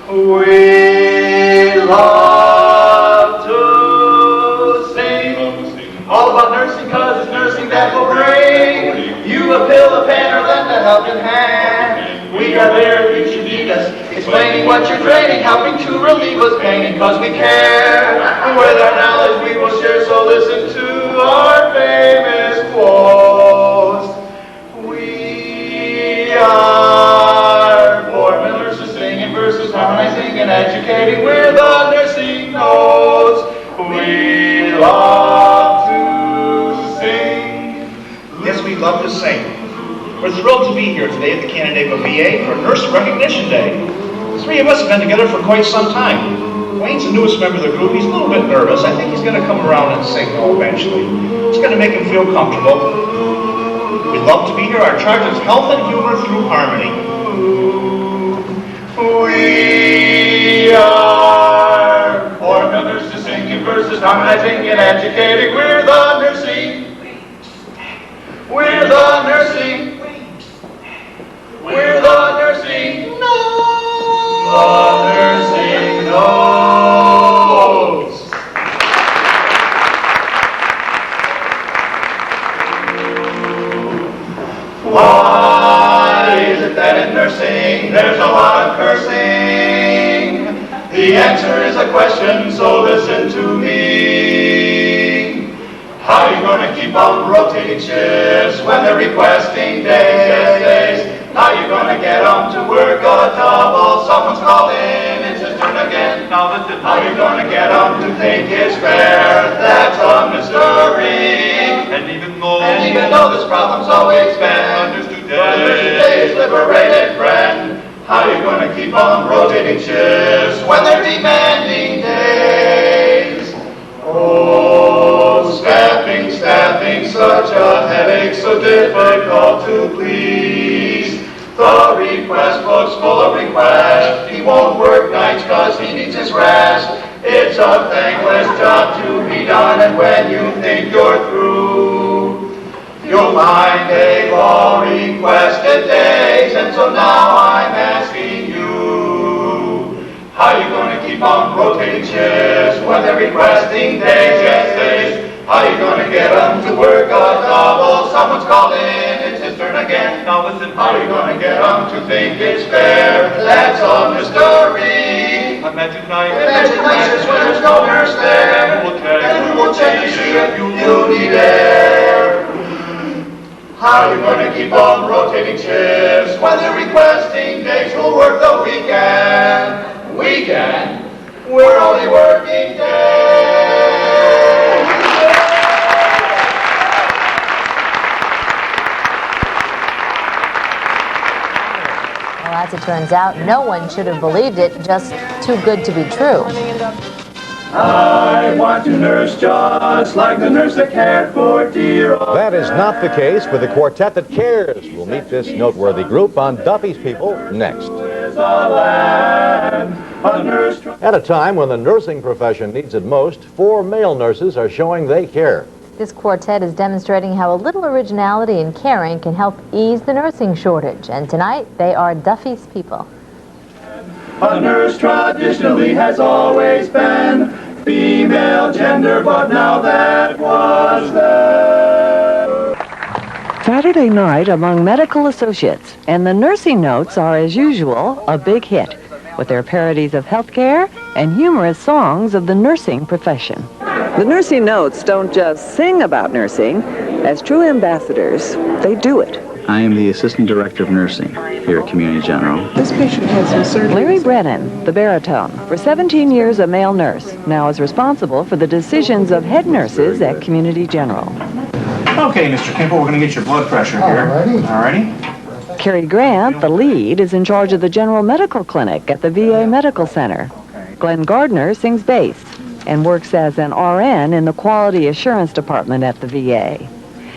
We love to sing all about nursing, cause it's nursing that will bring you a pill, a pen, or lend a helping hand. We are there if you need us, explaining what you're draining, helping to relieve us pain, cause we care. With our knowledge we will share, so listen to our famous quotes. We are poor nurses singing verses, harmonizing and educating with the nursing notes. We love to sing. Yes, we love to sing. We're thrilled to be here today at the Canandaigua VA for Nurse Recognition Day. The three of us have been together for quite some time. Wayne's the newest member of the group. He's a little bit nervous. I think he's going to come around and sing though eventually. It's going to make him feel comfortable. We love to be here. Our charge is health and humor through harmony. We are four members to singing verses, harmonizing and educating. We're the nursing. We're the nursing. We're the nursing. The nursing notes. Why is it that in nursing there's a lot of cursing? The answer is a question, so listen to me. How you gonna keep on rotating shifts when they're requesting days? How you gonna get on to work a double? Someone's calling, it's his turn again. Now listen. How you gonna get on to think it's fair? That's a mystery. And even though this problem's always been understood today's liberated friend. How you gonna keep on rotating shifts when they're demanding days? Oh, staffing, such a headache, so difficult to please. The request book's full of requests. He won't work nights cause he needs his rest. It's a thankless job to be done, and when you think you're through, you'll find a law requested days. And so now I'm asking you, how you gonna keep on rotating shifts when they're requesting days? Yes, days. How you gonna get them to work a double? Someone's calling, it's his turn again. Now listen. How you gonna get them to think it's fair? That's a mystery. A magic night. Magic night is when there's no nurse there. And who will change if you need air? How you gonna keep on rotating shifts when they're requesting days? Who'll work the weekend? Weekend? We're only working days. Well, as it turns out, no one should have believed it. Just too good to be true. I want to nurse just like the nurse that cared for dear old That is not the case for the quartet that cares. We'll meet this noteworthy group on Duffy's People next. At a time when the nursing profession needs it most, 4 male nurses are showing they care. This quartet is demonstrating how a little originality and caring can help ease the nursing shortage. And tonight, they are Duffy's People. A nurse traditionally has always been female gender, but now that was there. Saturday night among medical associates, and the nursing notes are, as usual, a big hit, with their parodies of healthcare and humorous songs of the nursing profession. The nursing notes don't just sing about nursing. As true ambassadors, they do it. I am the Assistant Director of Nursing here at Community General. This patient had some surgery. Larry Brennan, the baritone, for 17 years a male nurse, now is responsible for the decisions of head nurses at Community General. Okay, Mr. Kimple, we're going to get your blood pressure here. Alrighty. Cary Grant, the lead, is in charge of the General Medical Clinic at the VA Medical Center. Glenn Gardner sings bass and works as an RN in the Quality Assurance Department at the VA.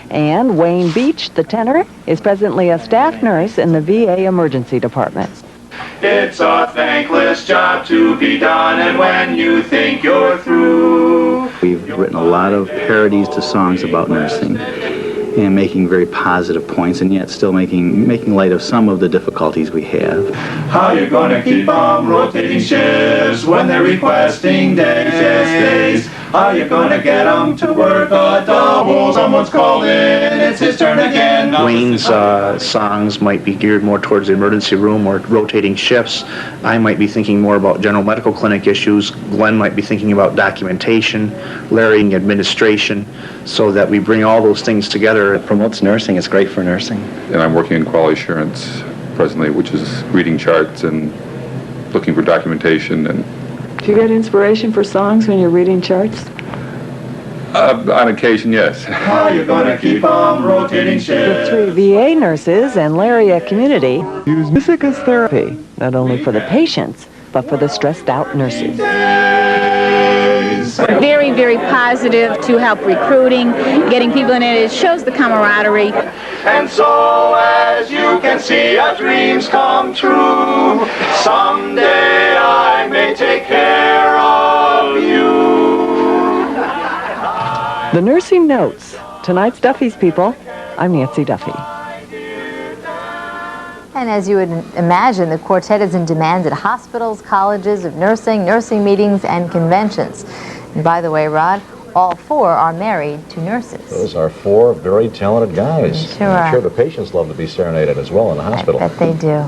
And Wayne Beach, the tenor, is presently a staff nurse in the VA Emergency Department. It's a thankless job to be done, and when you think you're through... We've written a lot of parodies to songs about nursing. and making very positive points, and yet still making light of some of the difficulties we have. How you gonna keep on rotating shifts when they're requesting days? How you gonna get them to work a double? Someone's calling, it's his turn again. Wayne's songs might be geared more towards the emergency room or rotating shifts. I might be thinking more about general medical clinic issues. Glenn might be thinking about documentation, Larry administration, so that we bring all those things together. It promotes nursing. It's great for nursing. And I'm working in quality assurance presently, which is reading charts and looking for documentation. And Do you get inspiration for songs when you're reading charts? on occasion, yes. How you gonna keep on rotating The shifts? 3 VA nurses and Larry at Community use music as therapy, not only for the patients, but for the stressed out nurses. Very, very positive to help recruiting, getting people in it. It shows the camaraderie. And so as you can see, our dreams come true. Someday I may take care of you. The Nursing Notes. Tonight's Duffy's People. I'm Nancy Duffy. And as you would imagine, the quartet is in demand at hospitals, colleges of nursing, nursing meetings, and conventions. And by the way, Rod, all 4 are married to nurses. Those are 4 very talented guys. They sure are. I'm sure the patients love to be serenaded as well in the hospital. I bet they do.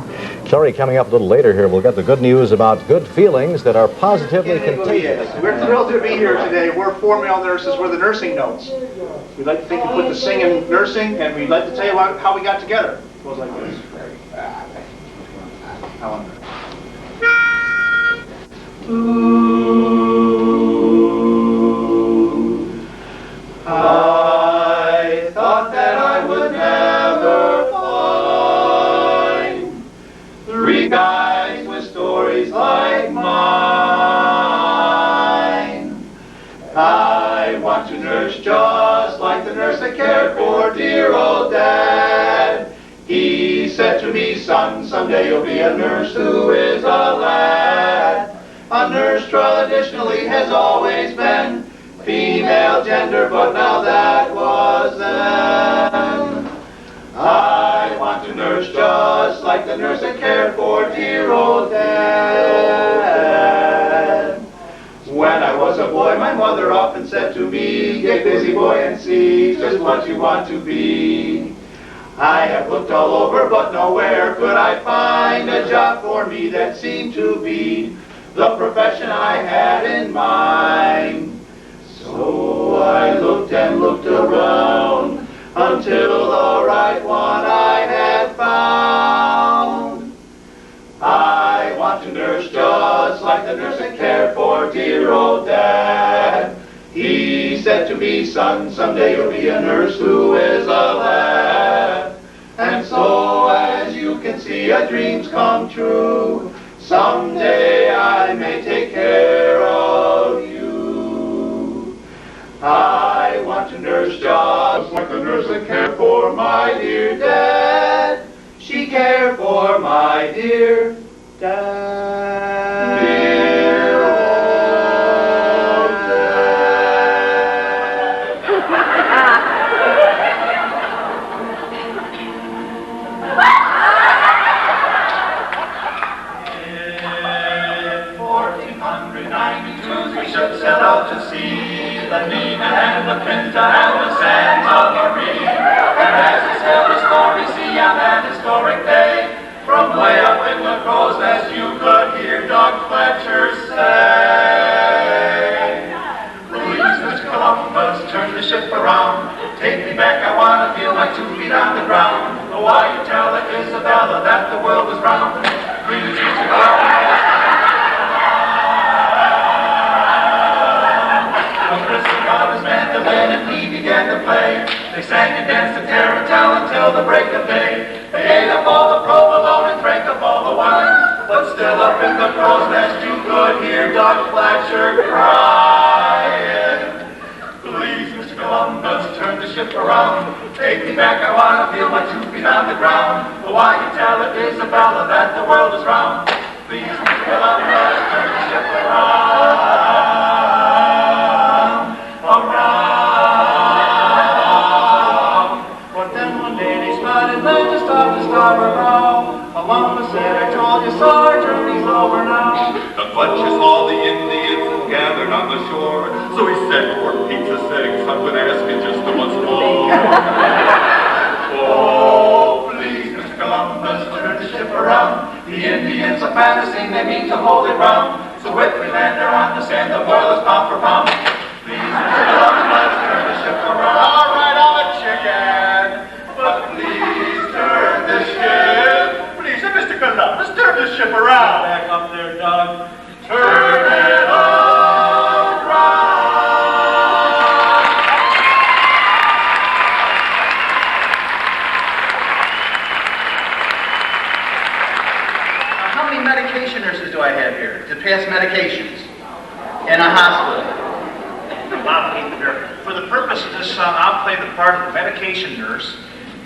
Clary, coming up a little later here, we'll get the good news about good feelings that are positively contagious. We're thrilled to be here today. We're 4 male nurses. We're the Nursing Notes. We'd like to think we put the sing in nursing, and we'd like to tell you how we got together. It goes like this. I thought that I would never find 3 guys with stories like mine. I want to nurse just like the nurse that cared for dear old Dad. He said to me, son, someday you'll be a nurse who is a lad. A nurse traditionally has always been female gender, but now that was then. I want to nurse just like the nurse that cared for dear old Dad. When I was a boy, my mother often said to me, get busy, boy, and see just what you want to be. I have looked all over, but nowhere could I find a job for me that seemed to be the profession I had in mind. So I looked and looked around until the right one I had found. I want to nurse just like the nurse that cared for dear old Dad. He said to me, son, someday you'll be a nurse who is a lad. And so as you can see, our dreams come true. Someday I may take care of you. I want to nurse just like the nurse that cared for my dear Dad. She cared for my dear Dad. Dear old Dad. 1492 we should set out to see the Nina and the Pinta and the Santa Maria. And as we sail the story, see on that historic day, from way up in the crow's nest you could hear Doug Fletcher say, please, Mr. Columbus, turn the ship around. Take me back, I want to feel my 2 feet on the ground. Why you tell Isabella that the world is round? Please, Mr. Columbus. Mandolin and he began to play. They sang and danced and tarantelle until the break of day. They ate up all the provolone and drank up all the wine. But still up in the crow's nest you could hear Doug Fletcher crying. Please, Mr. Columbus, turn the ship around. Take me back, I want to feel my 2 feet on the ground. But why you tell Isabella that the world is round? Please, Mr. Columbus, turn the ship around. a bunch of all the Indians gathered on the shore. So he said, for pizza's sakes, I'm gonna ask you just once more. Oh, please, Mr. Columbus, turn the ship around. The Indians are fantasy, they mean to hold it round. So if we land there on the sand, the boil is pound for pound. Please, Mr. Columbus, turn the ship around. All right, I'm a chicken, but please turn the ship. Please, Mr. Columbus, turn the ship around. Back up there, Doug. Turn it around. How many medication nurses do I have here to pass medications in a hospital? A lot of people here. For the purpose of this song, I'll play the part of the medication nurse,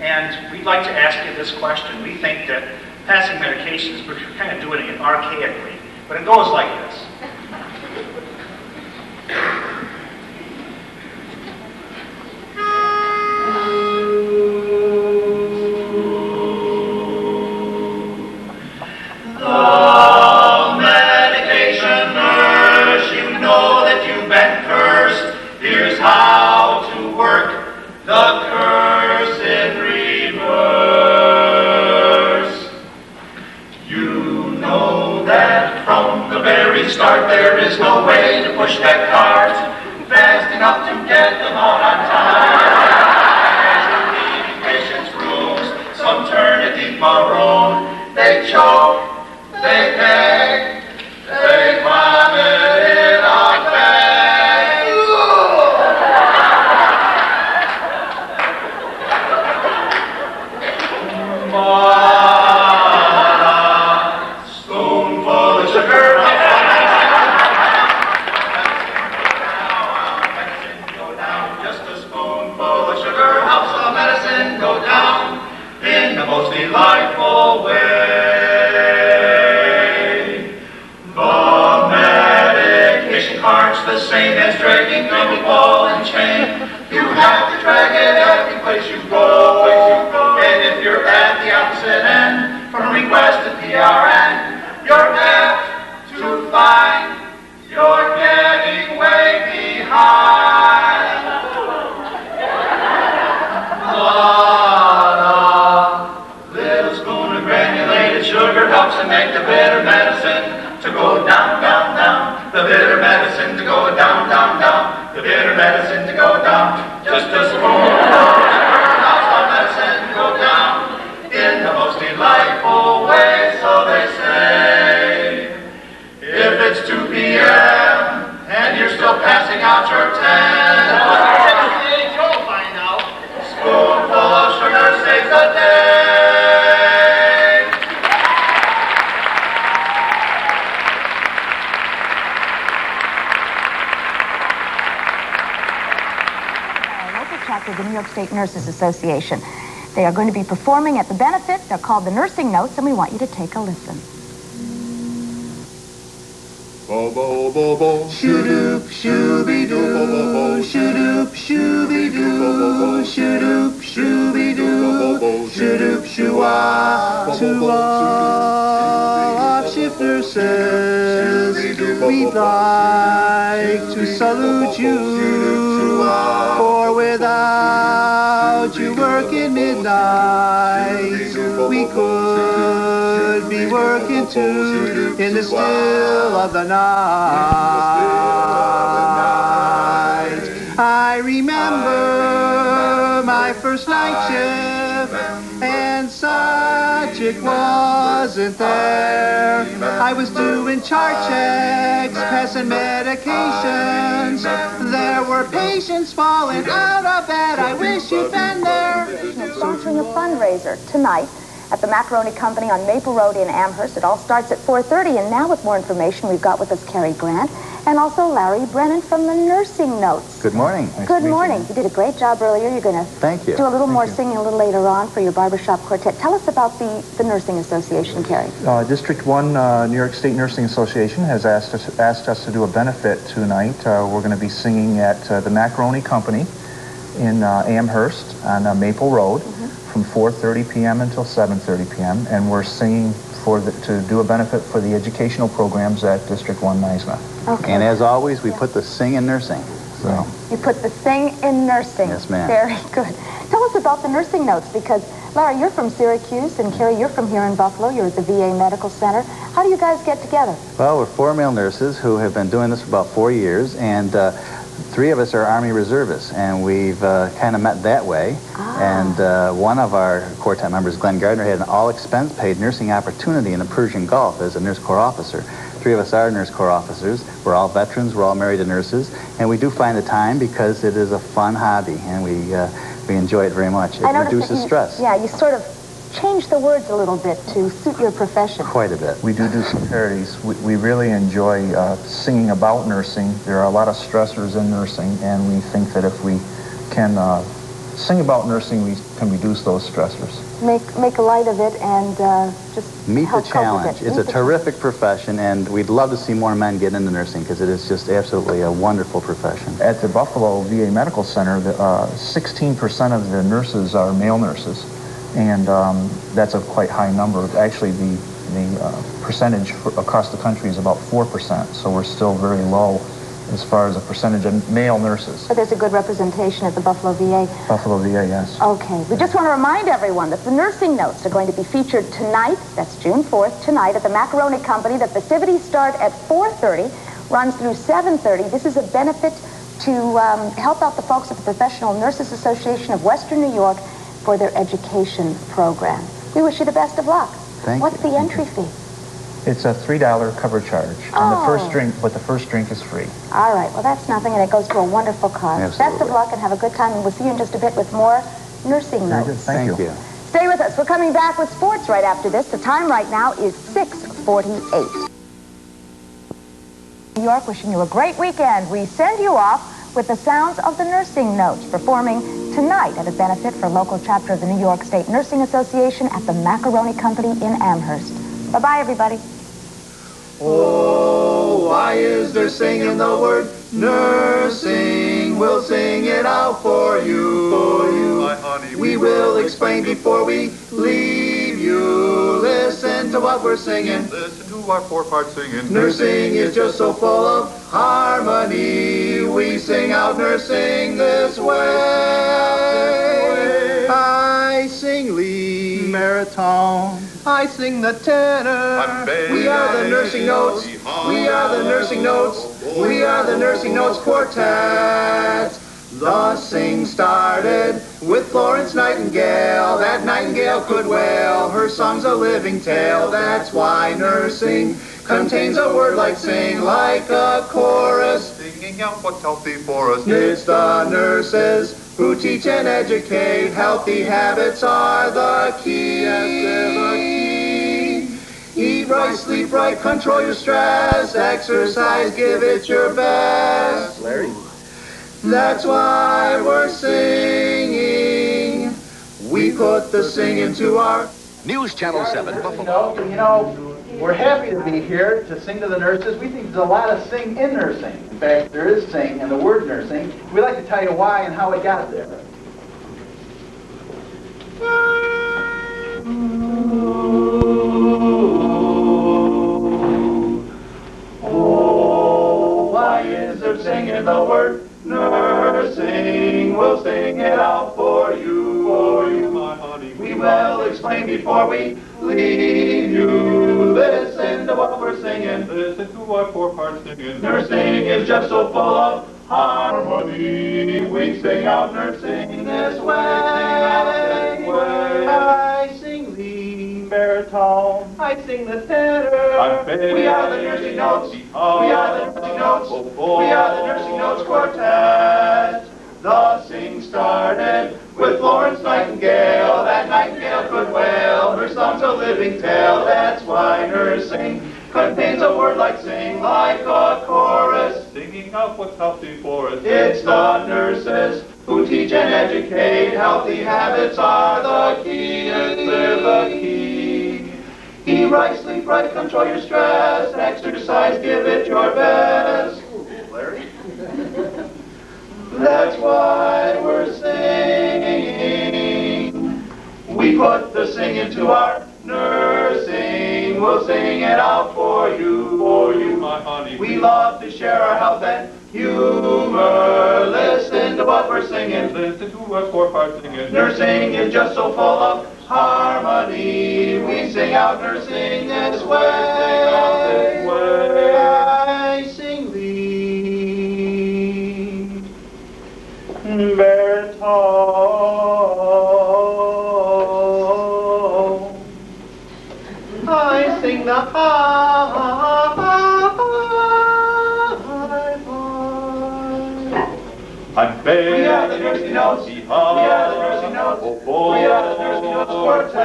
and we'd like to ask you this question. We think that passing medications, we're kind of doing it archaically, but it goes like this. The medication nurse, you know that you've been cursed. Here's how to work the curse in reverse. You know that from the very start there is no way to push that cart fast enough to get them out on time. As you're leaving patients' rooms, some turn a deep maroon. They choke. They beg, they vomit in a bag. Mama, spoonful of sugar. Go down, just a spoonful of sugar helps the medicine go down in the most delightful way. The same as dragging a ball and chain. You have to drag it every place you go, And if you're at the opposite end, from request to PRN, you're apt to find you're getting way behind. Little spoon of granulated sugar helps to make the bitter medicine to go down, down, down. The bitter medicine to go down, down, down. The bitter medicine to go down. Just a spoon of sugar helps the medicine to go down in the most delightful way, so they say. If it's 2 p.m. and you're still passing out your 10, you'll find out. Spoonful of sugar saves the day. Chapter of the New York State Nurses Association. They are going to be performing at the benefit. They're called the Nursing Notes, and we want you to take a listen. Bo bo bo bo, shoo-doop, shooby-doo, bo bo bo, shoo-doop, shooby-doo, shoo-doop, shooby-doo, shoo-doop, shoo-wah, To all off-shift nurses, we'd like to salute you. For without you working midnight, we could be working too in the still of the night. I remember my first night shift, and such it wasn't there. I was doing chart checks, passing medications. There were patients falling out of bed. I wish you'd been there. Sponsoring a fundraiser tonight at the Macaroni Company on Maple Road in Amherst. It all starts at 4:30, and now with more information, we've got with us Cary Grant and also Larry Brennan from the Nursing Notes. Good morning. Nice Good to meet morning. you. You did a great job earlier. You're going to Thank you. do a little Thank more you. singing a little later on for your barbershop quartet. Tell us about the Nursing Association, Cary. District 1 New York State Nursing Association has asked us to do a benefit tonight. We're going to be singing at the Macaroni Company in Amherst on Maple Road from 4:30 p.m. until 7:30 p.m. And we're singing to do a benefit for the educational programs at District 1 Naismith. Okay. And as always, we put the sing in nursing. So. You put the sing in nursing. Yes, ma'am. Very good. Tell us about the nursing notes, because, Larry, you're from Syracuse, and Carrie, you're from here in Buffalo. You're at the VA Medical Center. How do you guys get together? Well, we're 4 male nurses who have been doing this for about 4 years, and 3 of us are Army reservists, and we've kind of met that way. And one of our quartet members, Glenn Gardner, had an all-expense-paid nursing opportunity in the Persian Gulf as a Nurse Corps officer. 3 of us are Nurse Corps officers. We're all veterans. We're all married to nurses, and we do find the time because it is a fun hobby, and we enjoy it very much. It reduces stress. Yeah, you sort of change the words a little bit to suit your profession. Quite a bit. We do some parodies. We really enjoy singing about nursing. There are a lot of stressors in nursing, and we think that if we can sing about nursing, we can reduce those stressors. Make light of it and just meet the help challenge. cope with it. It's a terrific profession, and we'd love to see more men get into nursing because it is just absolutely a wonderful profession. At the Buffalo VA Medical Center, 16% of the nurses are male nurses, and that's a quite high number. Actually, the percentage across the country is about 4%, so we're still very low as far as a percentage of male nurses. But there's a good representation at the Buffalo VA. Buffalo VA, yes. Okay. We just want to remind everyone that the nursing notes are going to be featured tonight, that's June 4th, tonight at the Macaroni Company. The festivities start at 4:30, runs through 7:30. This is a benefit to help out the folks at the Professional Nurses Association of Western New York for their education program. We wish you the best of luck. Thank What's you. the entry fee? It's a $3 cover charge on the first drink, but the first drink is free. All right. Well, that's nothing, and it goes to a wonderful cause. Absolutely. Best of luck and have a good time, and we'll see you in just a bit with more nursing Very good. notes. Thank you. Stay with us. We're coming back with sports right after this. The time right now is 6:48. New York, wishing you a great weekend. We send you off with the sounds of the nursing notes performing tonight at a benefit for local chapter of the New York State Nursing Association at the Macaroni Company in Amherst. Bye-bye, everybody. Oh, why is there singing the word nursing? We'll sing it out for you. My honey, We will explain before we leave you. Listen to what we're singing. listen to our 4-part singing. Nursing is just so full of harmony. We sing out nursing this way. I sing lead baritone. I sing the tenor. We are the nursing notes. We are the nursing notes. We are the nursing notes quartet. The sing started with Florence Nightingale. That nightingale could wail. Her song's a living tale. That's why nursing contains a word like sing, like a chorus. Singing out what's healthy for us. It's the nurses who teach and educate. Healthy habits are the key. Yes, they're the key. Eat right, sleep right, control your stress. Exercise, give it your best. Larry. That's why we're singing. We put the sing into our... News Channel 7, Buffalo. We're happy to be here to sing to the nurses. We think there's a lot of sing in nursing. In fact, there is sing in the word nursing. We'd like to tell you why and how it got there. Oh, why is there singing the word nursing? We'll sing it out for you, my honey. We will explain before we leave you. Listen to what we're singing. Listen to our 4-part singing. Nursing is just so full of harmony. We sing out nursing this way. I sing lead baritone. I sing the tenor. We are the nursing notes. We are the nursing notes. We are the nursing notes quartet. The sing started with Florence Nightingale. That nightingale could wail. Her song's a living tale. That's why nursing contains a word like sing, like a chorus. Singing out what's healthy for us. It's the nurses who teach and educate. Healthy habits are the key. Yes, they're the key. Eat right, sleep right, control your stress. Exercise, give it your best. Larry? That's why we're singing. We put the sing into our nursing We love to share our health and humor. Listen to what we're singing. Listen to us for part singing. Nursing is just so full of harmony. We sing out nursing this way. I sing thee, baritone. I sing the high part. I'm fair. We are the nursing notes. We are the nursing notes. We are the nursing notes quartet.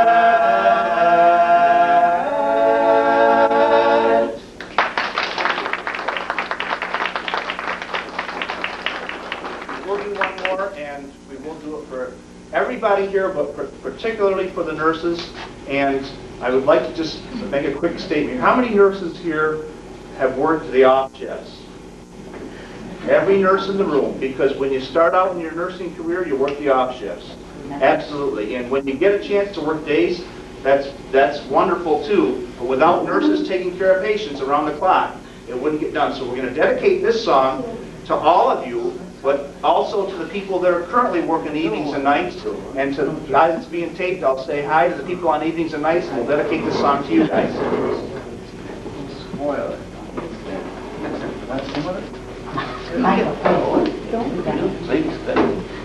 We'll do one more, and we will do it for everybody here, but particularly for the nurses. And I would like to just make a quick statement. How many nurses here have worked the off shifts? Every nurse in the room, because when you start out in your nursing career, you work the off shifts. Absolutely. And when you get a chance to work days, that's wonderful too. But without nurses taking care of patients around the clock, it wouldn't get done. So we're going to dedicate this song to all of you, but also to the people that are currently working evenings and nights. And to guys that's being taped, I'll say hi to the people on evenings and nights, and we'll dedicate this song to you guys. Michael, don't do that. Please,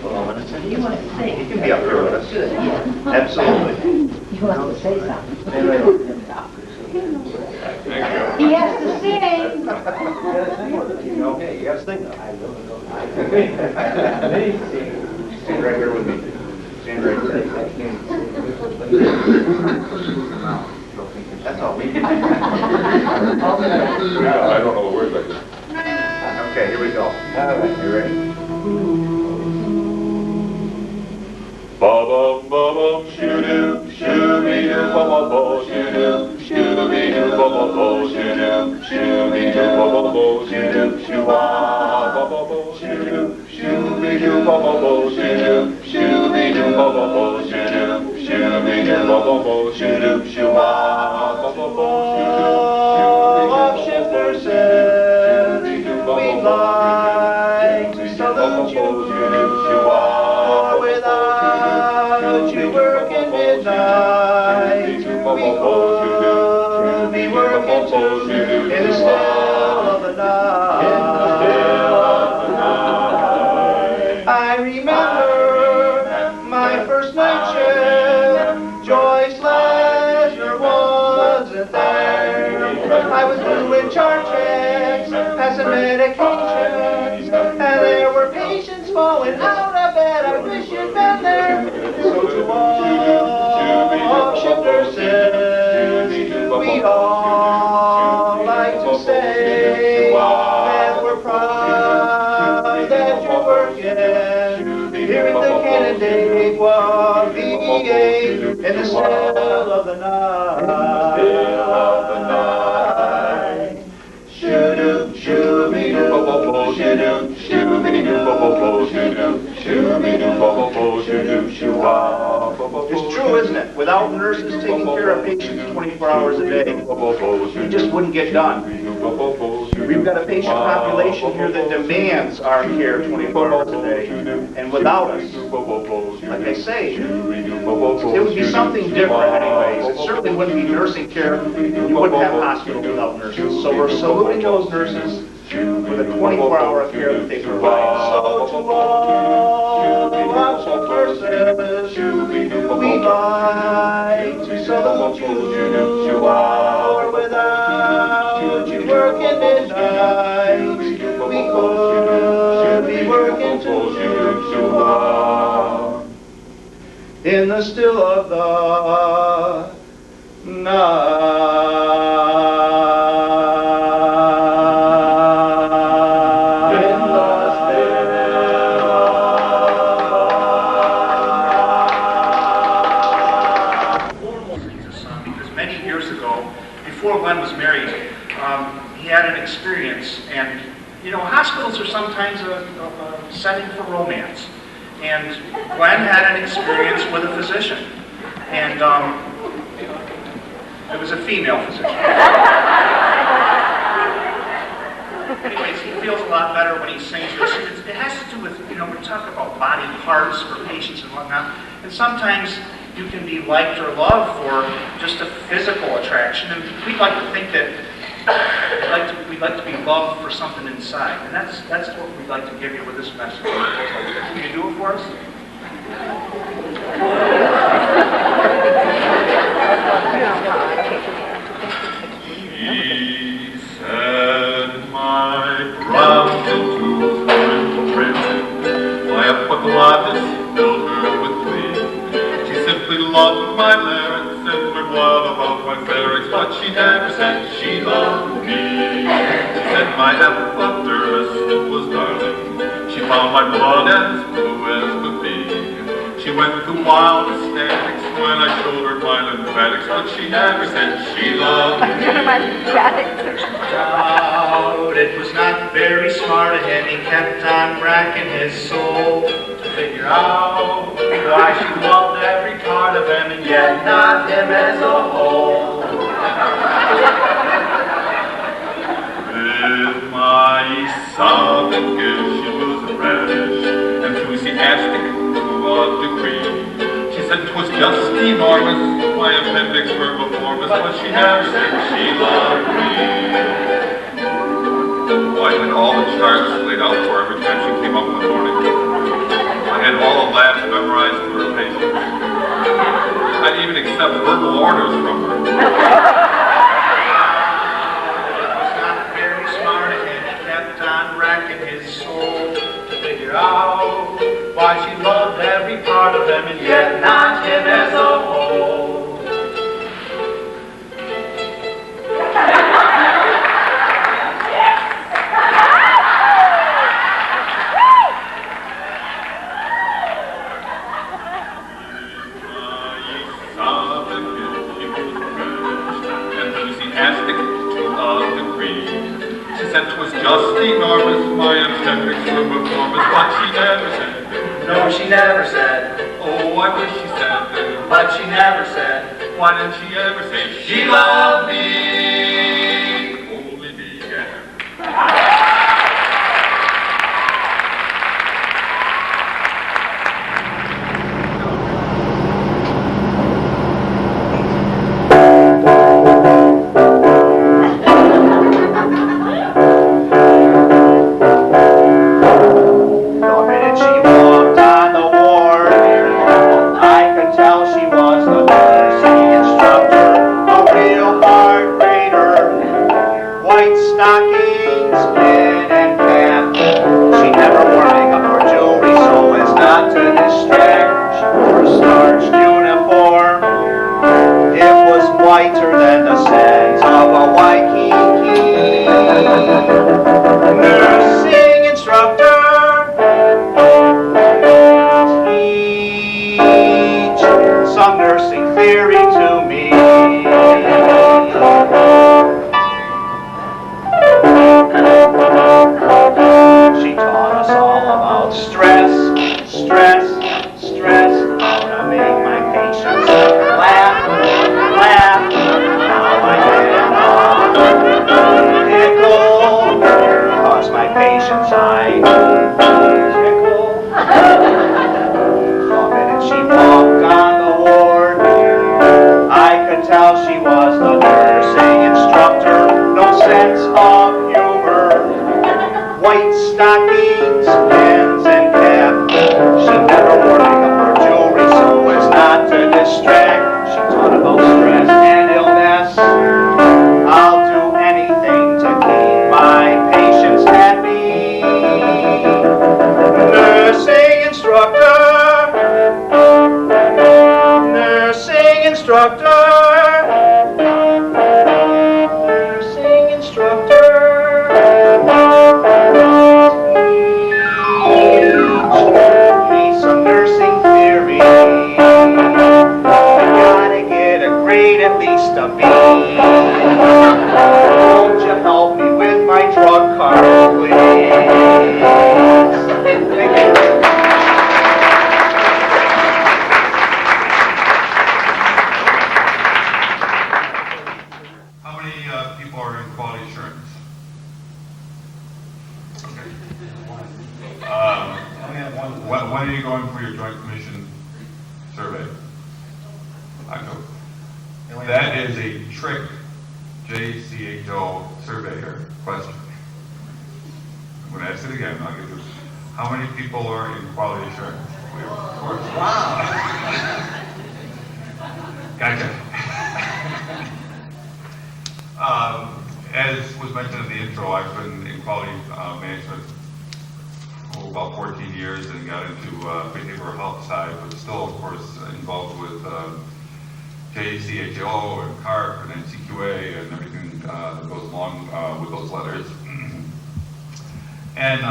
You want to sing? you can be up here with us. Absolutely. You want to say something? He has to sing. Okay, you gotta sing though. Stand right here with me. Stand right there. That's all we need. I don't know the words like that. Okay, here we go. All right, you ready? Ba-bum, ba-bum, shoo-doo, shoo-be-doo, ba-ba-bo, shoo-doo, shoo-be-doo, ba-ba-bo, shoo-doo, shoo-be-doo, ba-ba-bo, shoo-doo, shoo-wah, ba-ba-bo, shoo-doo, shoo-be-doo, ba-ba-bo, shoo-doo, shoo-be-doo, ba-ba-bo, shoo-doo, shoo-be-doo, ba-ba-bo, shoo-doo, shoo-wah, ba-ba-bo, shoo-doo, Off-shift nurses, we'd like to salute you. For without you working midnight, we could be working too in the still of the night. I remember my first night shift. Joyce Lesnar wasn't there. I was doing chart checks, passing medications, and there were patients falling out of bed. I wish you'd been there. So to all shift nurses, we all like to say that we're proud that you're working here in the Canandaigua VA in the still of the night. Shoo-doo, shoo-be-doo, shoo-doo, shoo-be-doo, shoo-doo, shoo-be-doo, shoo-doo, shoo-wah. It's true, isn't it? Without nurses taking care of patients 24 hours a day, it just wouldn't get done. We've got a patient population here that demands our care 24 hours a day, and without us, like I say, it would be something different anyways. It certainly wouldn't be nursing care. You wouldn't have hospitals without nurses. So we're saluting those nurses for the 24-hour care that they provide. So to all outfit nurses, we'd like to salute you. For without you working midnight, we could be working too. In the still of the Because many years ago, before Glenn was married, he had an experience, and you know, hospitals are sometimes a setting for romance. And Glenn had an experience with a physician, and it was a female physician. feels a lot better when he sings this. It has to do with, we talk about body parts for patients and whatnot, and sometimes you can be liked or loved for just a physical attraction, and we'd like to think that we'd like to be loved for something inside, and that's what we'd like to give you with this message. Can you do it for us? He said, my brown tooth were imprinted by a buckle filled her with glee. She simply loved my larynx and learned well about my pharynx, but she never said she loved me. She said my epidermis was darling. She found my blood as blue as could be. She went through wild hysterics when I showed her my lymphatics, but she never said she loved me. It was not very smart of him. He kept on racking his soul to figure out why she loved every part of him and yet not him as a whole. With my esophagus, she was reddish, enthusiastic to a degree. She said 'twas just enormous, my appendix vermiformis, but she never said she loved me. I had all the charts laid out for her every time she came up in the morning. I had all the labs memorized for her patients. I'd even accept verbal orders from her. Out why she loved every part of him and yet not him as a whole. Enthusiastic to a degree. She said 'twas just enormous, my appendix vermiformis, but she never said. No, she never said. Oh, I wish she said. But she never said. Why didn't she ever say she loved me? Only me, yeah. When are you going for your Joint Commission survey? October. That is a trick JCHO surveyor question. I'm going to ask it again. I'll give you. How many people are in quality assurance? Wow. Gotcha. As was mentioned in the intro, I've been in quality management for about 14 years and got into behavioral health side, but still, of course, involved with JCHO and CARP and NCQA and everything that goes along with those letters. And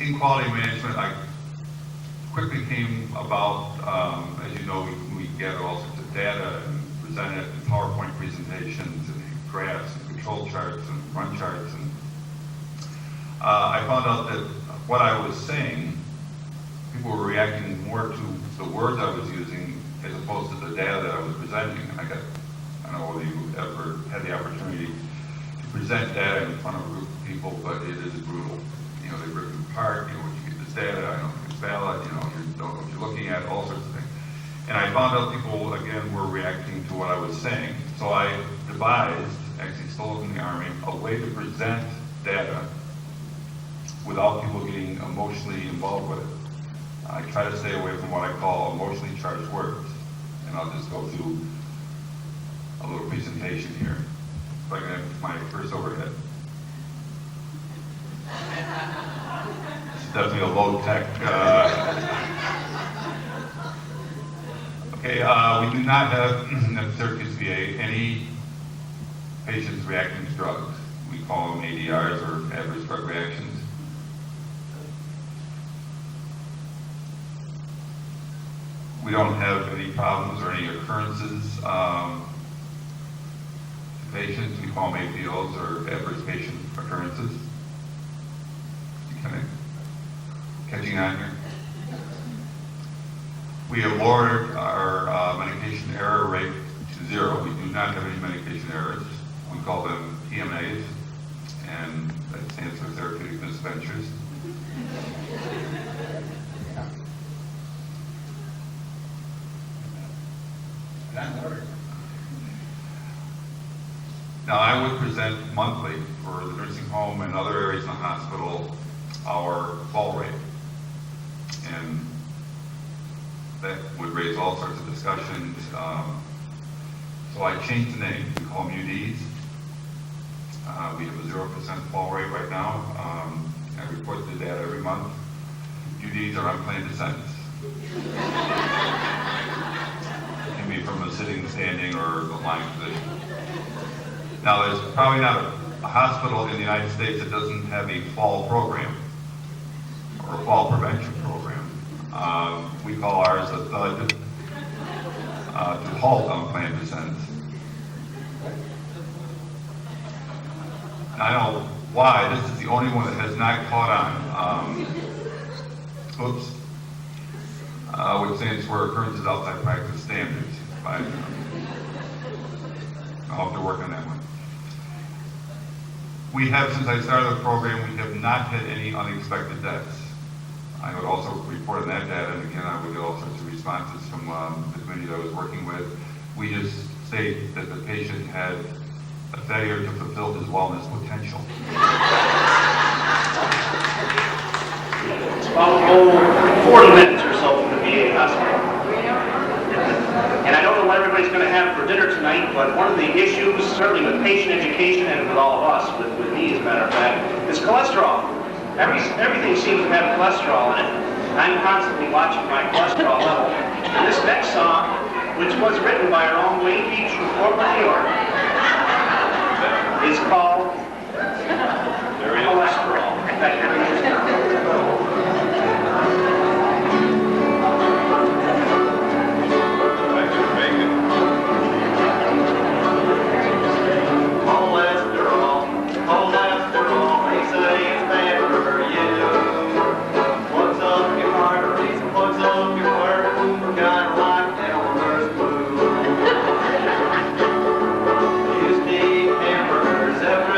in quality management, I quickly came about, as you know, we gather all sorts of data and present it in PowerPoint presentations and graphs and control charts and run charts. And I found out that what I was saying, people were reacting more to the words I was using as opposed to the data that I was presenting. And I don't know whether you ever had the opportunity to present data in front of a group of people, but it is brutal. You know, they rip it apart, you know, when you get this data, I don't think it's valid, you know, you don't know what you're looking at, all sorts of things. And I found out people, again, were reacting to what I was saying. So I devised, actually still in the Army, a way to present data without people getting emotionally involved with it. I try to stay away from what I call emotionally charged words. And I'll just go through a little presentation here. If I can have my first overhead. It's definitely a low-tech. Okay, we do not have at Syracuse VA any patients reacting to drugs. We call them ADRs, or adverse drug reactions. We don't have any problems or any occurrences to patients. We call them APOs, or adverse patient occurrences. You kind of catching on here? We have lowered our medication error rate to 0. We do not have any medication errors. We call them PMAs, and that stands for therapeutic misventures. Now, I would present monthly for the nursing home and other areas in the hospital our fall rate. And that would raise all sorts of discussions. So I changed the name. We call them UDs. We have a 0% fall rate right now. I report the data every month. UDs are unplanned descents. It can be from a sitting, standing, or the lying position. Now, there's probably not a hospital in the United States that doesn't have a fall program or a fall prevention program. We call ours a THUD, to halt unplanned descents. And I don't know why, this is the only one that has not caught on. Which stands for occurrences outside practice standards. I'll have to work on that one. We have, since I started the program, we have not had any unexpected deaths. I would also report on that data, and again, I would get all sorts of responses from the committee that I was working with. We just state that the patient had a failure to fulfill his wellness potential. It's about 40 minutes or so from the VA hospital. And I don't know what everybody's going to have for dinner tonight, but one of the issues, certainly with patient education and with all of us, with me as a matter of fact, is cholesterol. Everything seems to have cholesterol in it. I'm constantly watching my cholesterol level. And this next song, which was written by our own Wayne Beach from Portland, New York, is called Cholesterol. Thank you. Every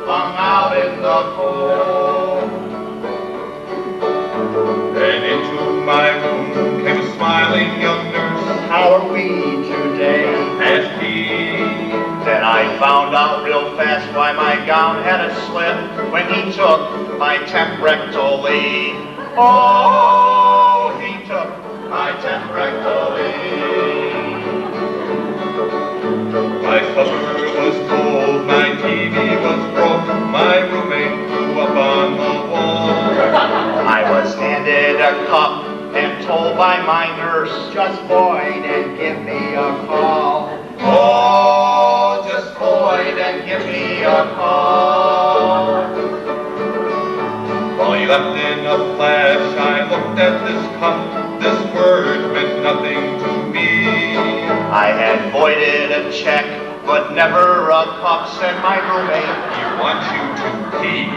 hung out in the cold. And into my room came a smiling young nurse. How are we today? Asked he. Then I found out real fast why my gown had a slit when he took my temp rectally. Oh, he took my temp rectally. My supper was cold, my TV was broke, my roommate threw up on the wall. I was handed a cup and told by my nurse, just void and give me a call. Oh, just void and give me a call. While he left in a flash, I looked at this cup. This word meant nothing to me. I had voided a check, but never a cup, said my roommate. He wants you to pee.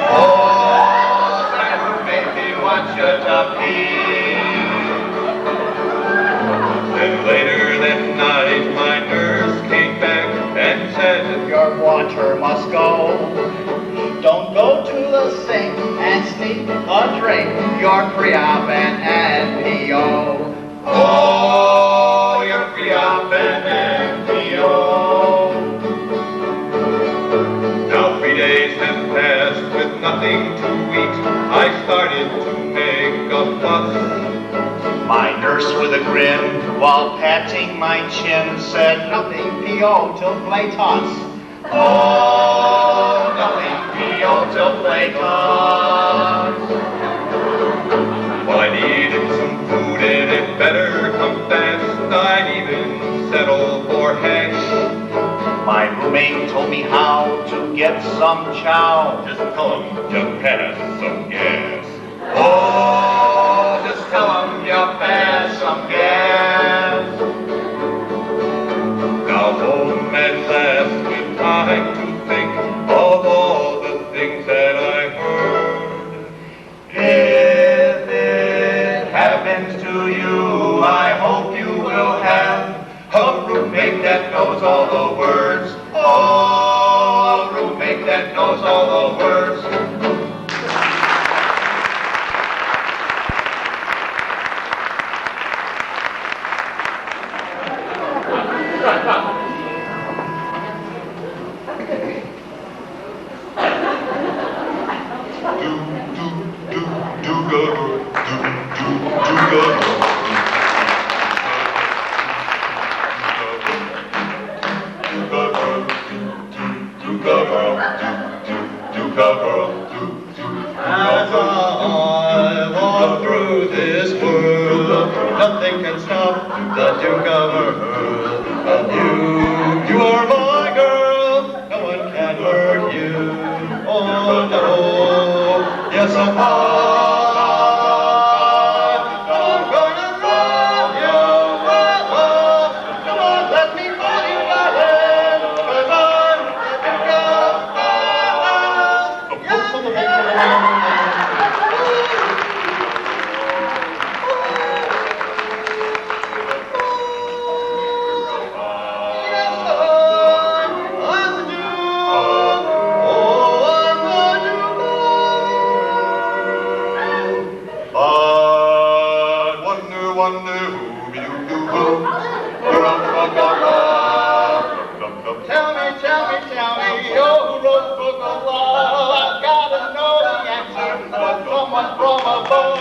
Oh, my roommate, he wants you to pee. Then later that night, my nurse came back and said, your water must go. Don't go to the sink and sneak a drink. You're pre-op and NPO. Oh, you're pre-op and NPO. Now 3 days have passed with nothing to eat. I started to make a fuss. My nurse with a grin, while patting my chin, said, nothing PO till play toss. Oh, nothing PO till play toss. Well, I needed some food and it better come fast. I'd even settle for hash. My roommate told me how to get some chow. Just tell him you pass some gas. Oh, just tell him you pass some gas. Now home at last with time to think of all the things that I heard. If it happens to you, I hope you will have a roommate that knows all the words. Oh, a roommate that knows all the words. As I walk through this world, nothing can stop the Duke of Earl. You are my girl, no one can hurt you. Oh no, yes I'm gonna love you. Oh, come on, let me call you darling, 'cause I'm the Duke of Earl. Yeah. Tell me, oh, road book of law, I've gotta know the answer, but someone from above.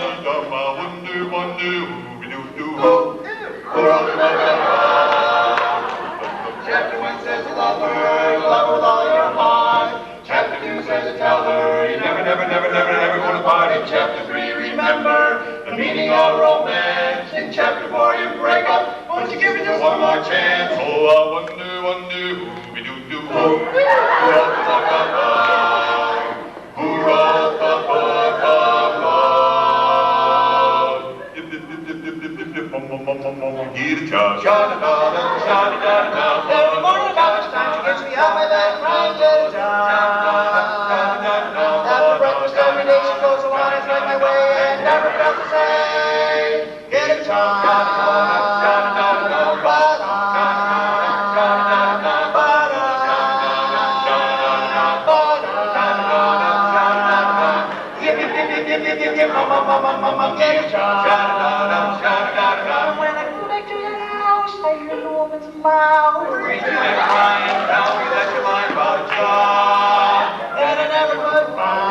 Chapter 1 says love her with all your heart. Chapter 2 says tell her you never go to party. Chapter 3, remember the meaning of romance. In Chapter 4, you break up. Won't you give me just one more chance? Oh, I wonder, who wrote the book of love? Get a job. Every morning about this time, she gets me out my bed, trying to get a job. After breakfast every day, she goes along, it's like my way, and never felt the same. Get a job. When I go back to the house, I hear the woman's mouth. Reaching and crying, tell me that you're lying about a job that I never could find.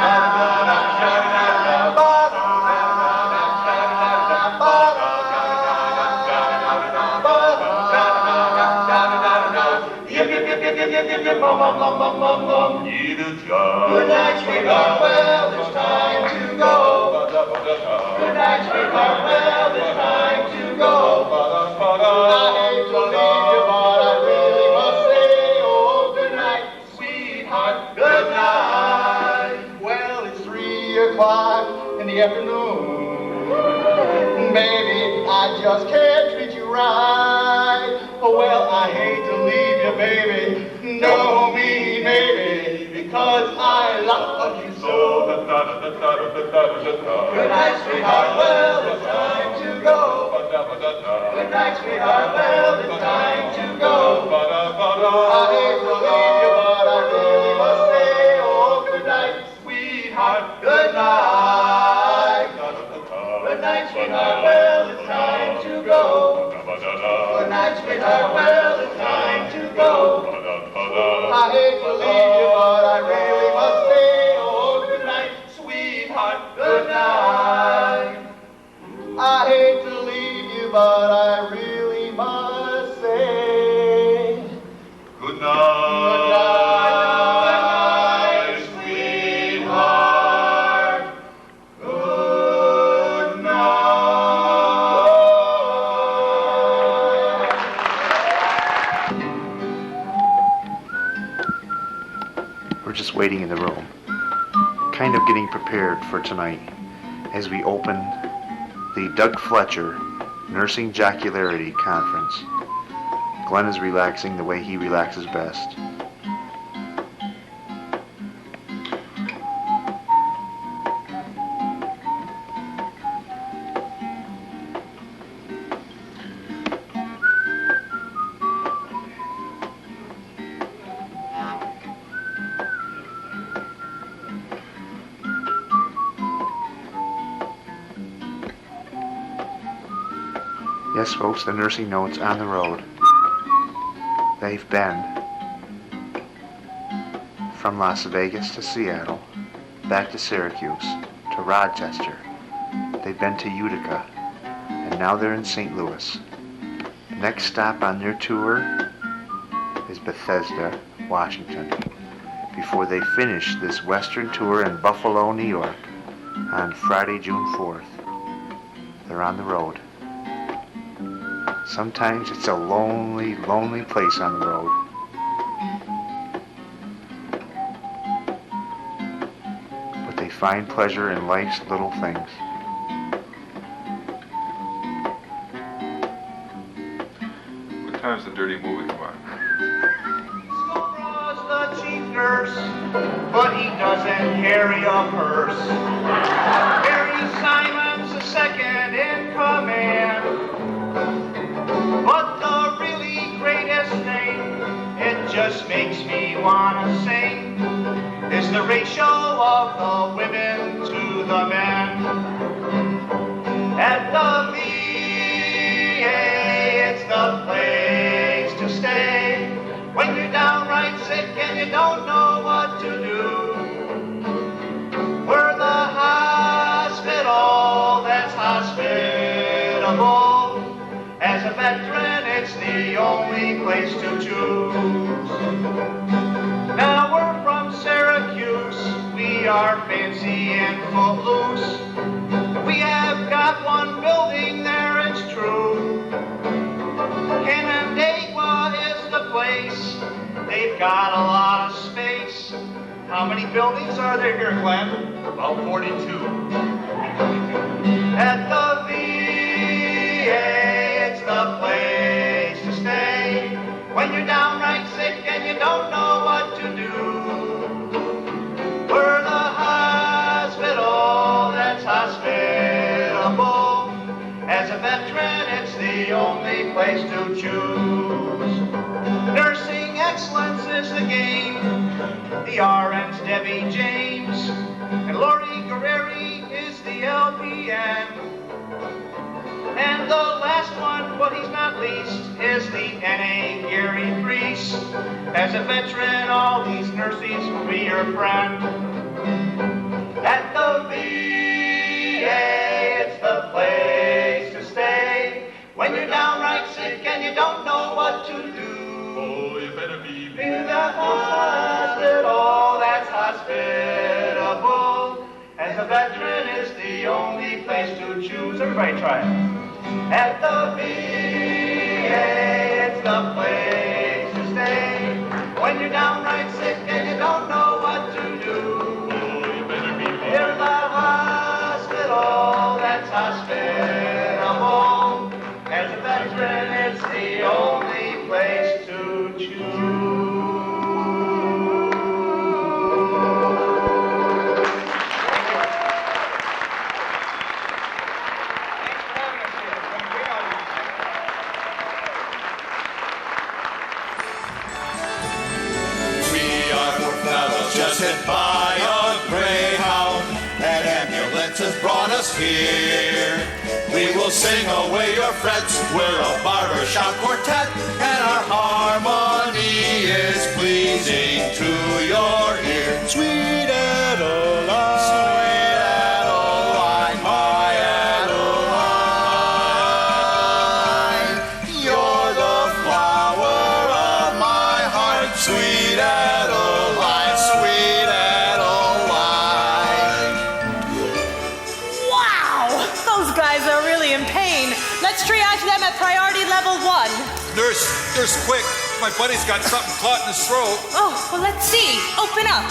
Need a job. Good night, sweetheart, well, it's time to go. Good night, sweetheart, well, it's time to go. I hate to leave you, but I really must say, oh, good night, sweetheart, good night. Well, it's 3 o'clock in the afternoon. Baby, I just can't treat you right. Oh, well, I hate to leave you, baby. No, me, maybe, because I love you so. Good night, sweetheart, well, it's time to go. Good night, sweetheart, well, it's time to go. I hate to leave you, but I really must say, oh, good night, sweetheart, good night. Good night, sweetheart, well, it's time to go. Good night, sweetheart, well, it's time to go. I hate to leave you, but I really must say, oh, good night, sweetheart, good night. I hate to leave you, but I really must say, Good night, sweetheart. Good night. We're just waiting in the room, kind of getting prepared for tonight as we open the Doug Fletcher Nursing Jocularity Conference. Glenn is relaxing the way he relaxes best. Yes, folks, the nursing notes on the road. They've been from Las Vegas to Seattle, back to Syracuse, to Rochester. They've been to Utica, and now they're in St. Louis. Next stop on their tour is Bethesda, Washington, before they finish this Western tour in Buffalo, New York on Friday, June 4th. They're on the road. Sometimes it's a lonely, lonely place on the road. But they find pleasure in life's little things. What time's the dirty movie come on? Scobra's the chief nurse, but he doesn't carry a purse. Harry Simon's the second in command. But the really greatest thing, it just makes me wanna sing, is the ratio of the women to the men. At the VA, it's the place to stay when you're downright sick and you don't know what to do. We're the hospital that's hospitable. As a veteran, it's the only place to choose. Now we're from Syracuse, we are fancy and footloose. We have got one building there, it's true. Canandaigua is the place, they've got a lot of space. How many buildings are there here, Glenn? About 42. At the VA, it's the place to stay when you're downright sick and you don't know what to do. We're the hospital that's hospitable. As a veteran, it's the only place to choose. Nursing excellence is the game. The RNs Debbie James, and Lori Guerreri is the LPN. And the last one, but he's not least, is the NA Gary Priest. As a veteran, all these nurses will be your friend. At the VA, it's the place to stay. When you're downright sick and you don't know what to do, Oh, you better be in the hospital that's hospitable. As a veteran, it's the only place to choose. Everybody try it. At the VA, it's the place to stay. When you're downright sick and you don't know what to do, Oh, you better be in the hospital that's hospitable. As a veteran, it's the only place to choose. Just hit by a Greyhound, an ambulance has brought us here. We will sing away your frets, we're a barbershop quartet, and our harmony is pleasing to your ear. Sweet Adeline, sweet Adeline, my Adeline, you're the flower of my heart, sweet Adeline, sweet Adeline. Wow! Those guys are really in pain. Let's triage them at priority level 1. Nurse, quick. My buddy's got something caught in his throat. Oh, well, let's see. Open up.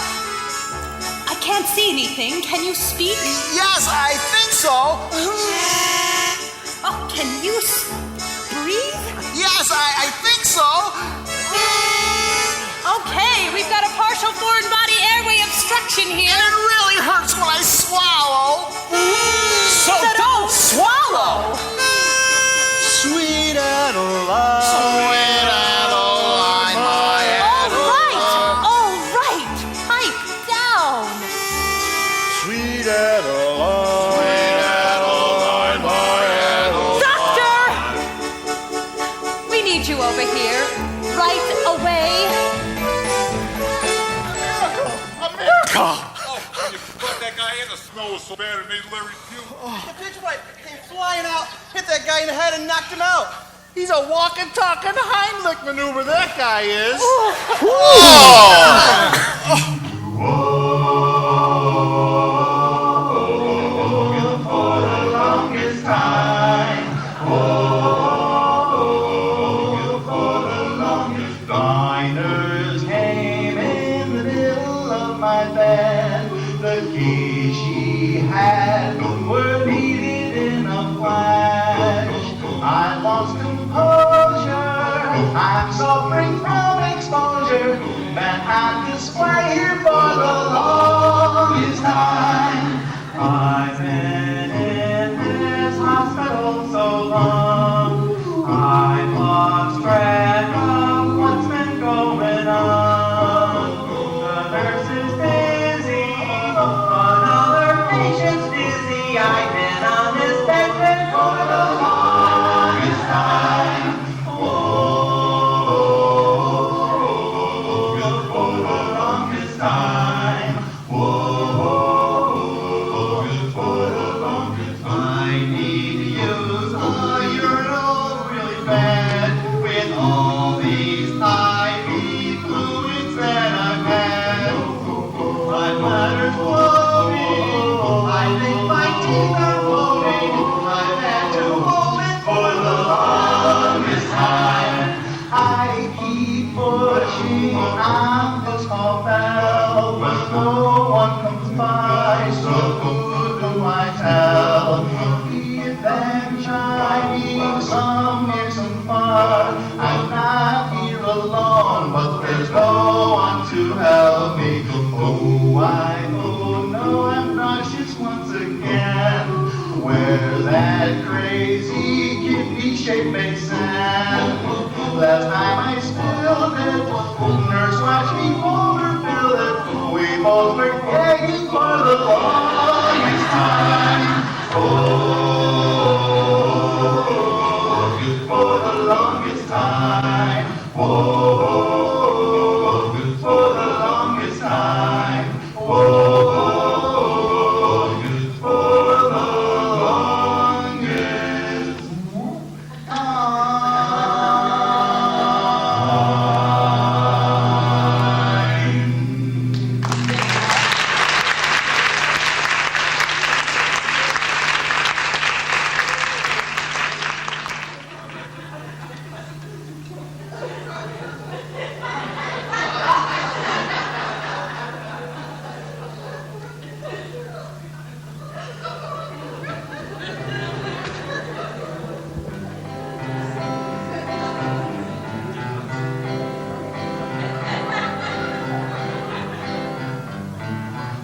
I can't see anything. Can you speak? Yes, I think so. Oh, can you breathe? Yes, I think so. Okay, we've got a partial foreign body airway obstruction here. And it really hurts when I swallow. So don't swallow. Sweet Adeline. Sweet Adeline, my Adeline. All right. Pipe down. Sweet Adeline. Sweet Adeline, my Adeline. Doctor! We need you over here. Right away. America! Oh, you put that guy in the snow so bad it made Larry puke. The bitch right came flying out, hit that guy in the head and knocked him out. He's a walking, talking Heimlich maneuver, that guy is. For the longest time. For the longest diners came in the middle of my bed. The keys she had were needed in a flash. I lost composure. I'm suffering from exposure. Been on display here for the longest time. I've been in this hospital so long. I've lost track of what's been going on. The nurse is busy, another patient's dizzy. I've been on this bed for the longest time. For the longest time. I need to use a urinal really bad with all these IV fluids that I've had. My bladder's bloating. I think my teeth are floating. I've had to hold it for the longest time. I keep pushing on this call bell, but no one comes by, so who do I tell? Give them Chinese, some near, some far. I'm not here alone, but there's no one to help me. Oh, no, I'm nauseous once again. Where's that crazy kidney-shaped basin? Last time I spilled it, nurse watched me overfill it. We 'cause we're begging for the longest time. Oh, good for the longest time. Oh, good for the longest time. Oh, good for the longest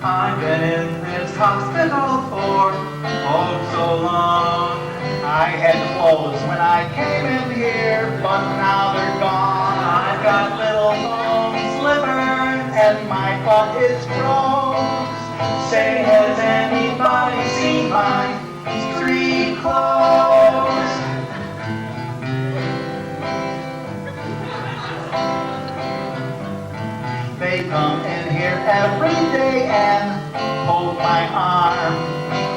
I've been in this hospital for oh so long. I had clothes when I came in here, but now they're gone. I've got little bones, liver, and my butt is froze. Say, has anybody seen my street clothes? They come in here every day and hold my arm.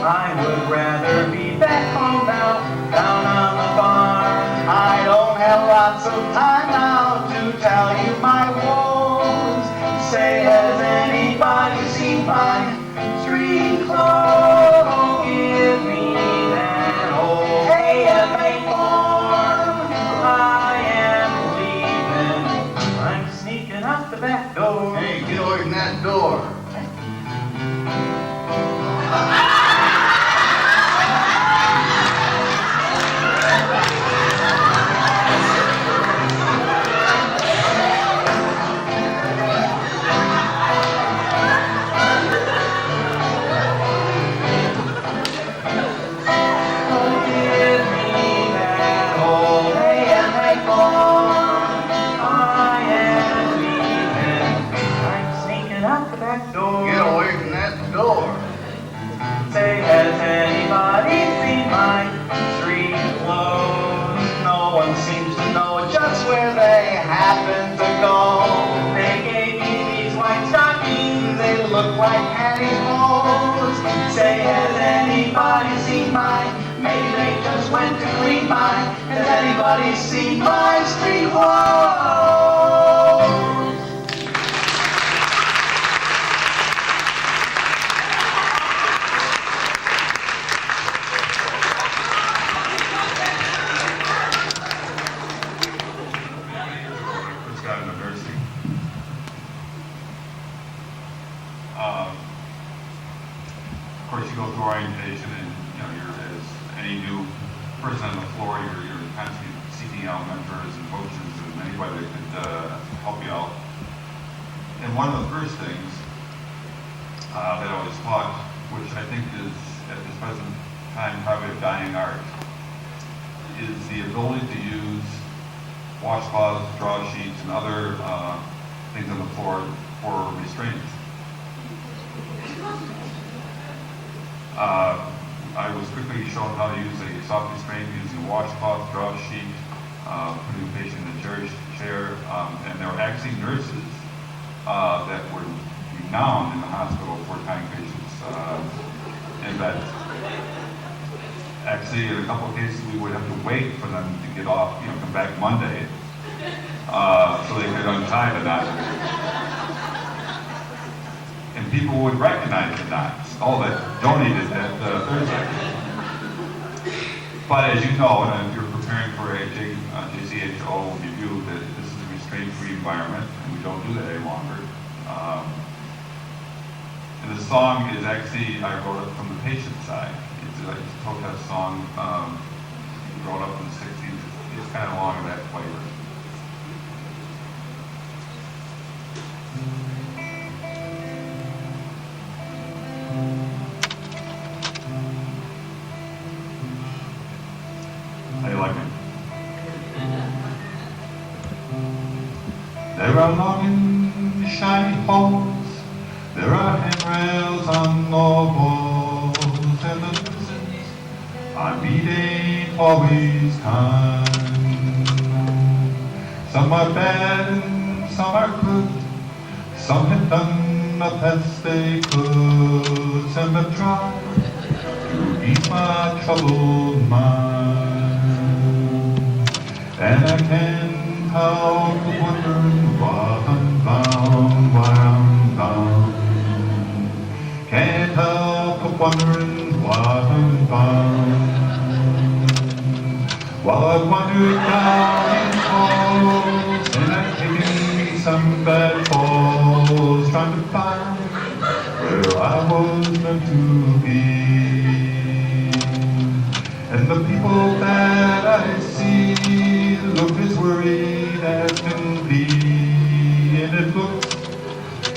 I would rather be back home now, down on the farm. I don't have lots of time now to tell you my woes. Say, has anybody seen my street clothes? Give me that old AMA form. I am leaving. I'm sneaking out the back door. Hey, get away from that door. Get away from that door. Say, has anybody seen my street clothes? No one seems to know just where they happen to go. They gave me these white stockings, they look like pantyhose. Say, has anybody seen mine? Maybe they just went to clean mine. Has anybody seen my street clothes? Of course, you go through orientation, and you're as any new person on the floor, you're constantly seeking out mentors and coaches and anybody that could help you out. And one of the first things that I was taught, which I think is at this present time probably a dying art, is the ability to use washcloths, draw sheets, and other things on the floor for restraints. I was quickly shown how to use a soft restraint using a washcloth, draw sheet, putting the patient in a chair, and there were actually nurses that were renowned in the hospital for tying patients in bed. Actually, in a couple of cases, we would have to wait for them to get off, come back Monday, so they could untie the knot. And people would recognize the knots. Oh, that donated that Thursday. But as you know, and if you're preparing for a JCHO review, that this is a restraint-free environment, and we don't do that any longer. And the song is actually, I wrote it from the patient side. It's a protest song, wrote up in the 60s. It's kind of along that flavor. How do you like it? There are long and shiny halls. There are trails on the walls and the nurses on beat ain't always kind. Some are bad and some are good. Some have done the best they could. Some have tried to ease my troubled mind. And I can't help but wondering why I'm bound, why I'm bound. Can't help but wondering why I'm bound. While I wander down these halls, and I've taken some bad falls, trying to find where I was meant to be. And the people that I see look as worried as can be, and it looks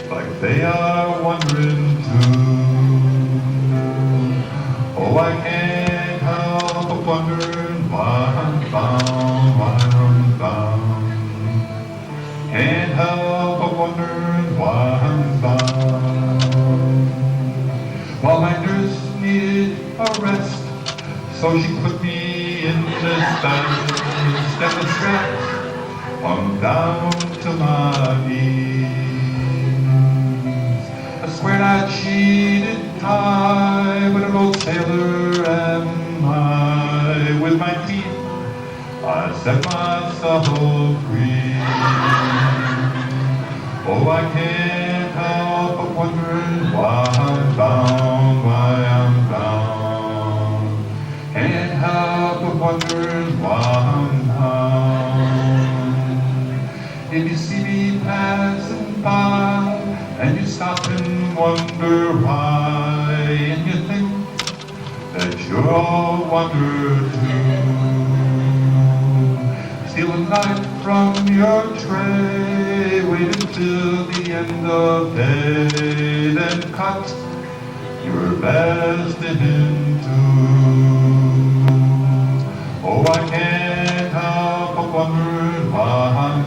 like they are wondering too. Oh, I can't help but wondering why I'm bound, why I'm bound. Can't help but wondering why I'm bound. While my nurse needed a rest, so she put me in this bed, and the straps hung down to my knees. A square-knot sheeted tie, but an old sailor am I. With my teeth, I set myself free. Oh, I can't help but wondering why I'm bound, why I'm bound. Can't help but wondering why I'm bound. If you see me passing by, and you stop and wonder why, and you think that you're all wonder too. Steal a knife from your tray, wait until the end of day, then cut your best in two. Oh, I can't help but wondering why I'm